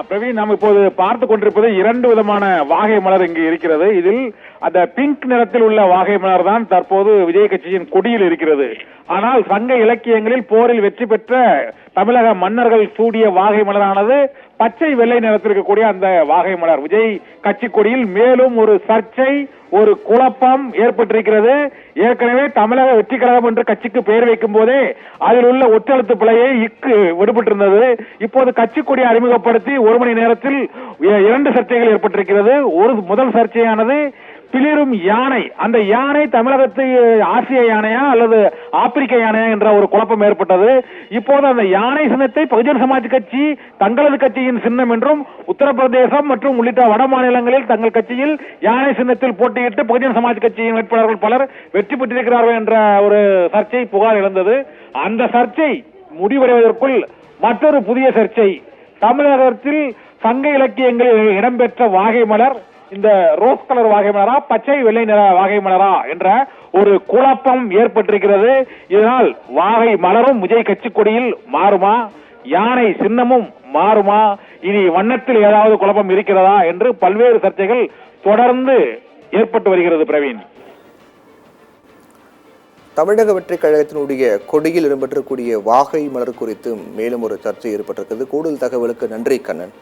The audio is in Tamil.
பிரவீன், நாம் இப்போது பார்த்து கொண்டிருப்பது இரண்டு விதமான வாகை மலர் இங்கு இருக்கிறது. இதில் அந்த பிங்க் நிறத்தில் உள்ள வாகை மலர் தான் தற்போது விஜய் கட்சியின் கொடியில் இருக்கிறது. ஆனால் சங்க இலக்கியங்களில் போரில் வெற்றி பெற்ற தமிழக மன்னர்கள் சூடிய வாகை மலரானது பச்சை வெள்ளை நிறத்தில் இருக்கக்கூடிய அந்த வாகை மலர். விஜய் கட்சி கொடியில் மேலும் ஒரு சர்ச்சை, ஒரு குழப்பம் ஏற்பட்டிருக்கிறது. ஏற்கனவே தமிழக வெற்றி கழகம் என்று கட்சிக்கு பெயர் வைக்கும் போதே அதில் உள்ள ஒற்றெழுத்து பிழையை விடுபட்டிருந்தது. இப்போது கட்சி கொடியை அறிமுகப்படுத்தி ஒரு மணி நேரத்தில் இரண்டு சர்ச்சைகள் ஏற்பட்டிருக்கிறது. ஒரு முதல் சர்ச்சையானது பிளிரும் யானை. அந்த யானை தமிழகத்தை ஆசிய யானையா அல்லது ஆப்பிரிக்க யானையா என்ற ஒரு குழப்பம் ஏற்பட்டது. இப்போது அந்த யானை சின்னத்தை பகுஜன் சமாஜ் கட்சி தங்களது கட்சியின் சின்னம் என்றும், உத்தரப்பிரதேசம் மற்றும் உள்ளிட்ட வட மாநிலங்களில் தங்கள் கட்சியில் யானை சின்னத்தில் போட்டியிட்டு பகுஜன் சமாஜ் கட்சியின் வேட்பாளர்கள் பலர் வெற்றி பெற்றிருக்கிறார்கள் என்ற ஒரு சர்ச்சை புகார் எழுந்தது. அந்த சர்ச்சை முடிவடைவதற்குள் மற்றொரு புதிய சர்ச்சை. தமிழகத்தில் சங்க இலக்கியங்களில் இடம்பெற்ற வாகை மலர் இந்த ரோஸ் கலர் வாகை மலரா, பச்சை வெள்ளை நிற வாகை மலரா என்ற ஒரு குழப்பம் ஏற்பட்டிருக்கிறது. இதனால் வாகை மலரும் விஜய் கட்சி கொடியில் மாறுமா, யானை சின்னமும் மாறுமா, இனி வண்ணத்தில் ஏதாவது குழப்பம் இருக்கிறதா என்று பல்வேறு சர்ச்சைகள் தொடர்ந்து ஏற்பட்டு வருகிறது. பிரவீன், தமிழக வெற்றி கழகத்தினுடைய கொடியில் இடம்பெற்றக்கூடிய வாகை மலர் குறித்து மேலும் ஒரு சர்ச்சை ஏற்பட்டிருக்கிறது. கூடுதல் தகவலுக்கு நன்றி கண்ணன்.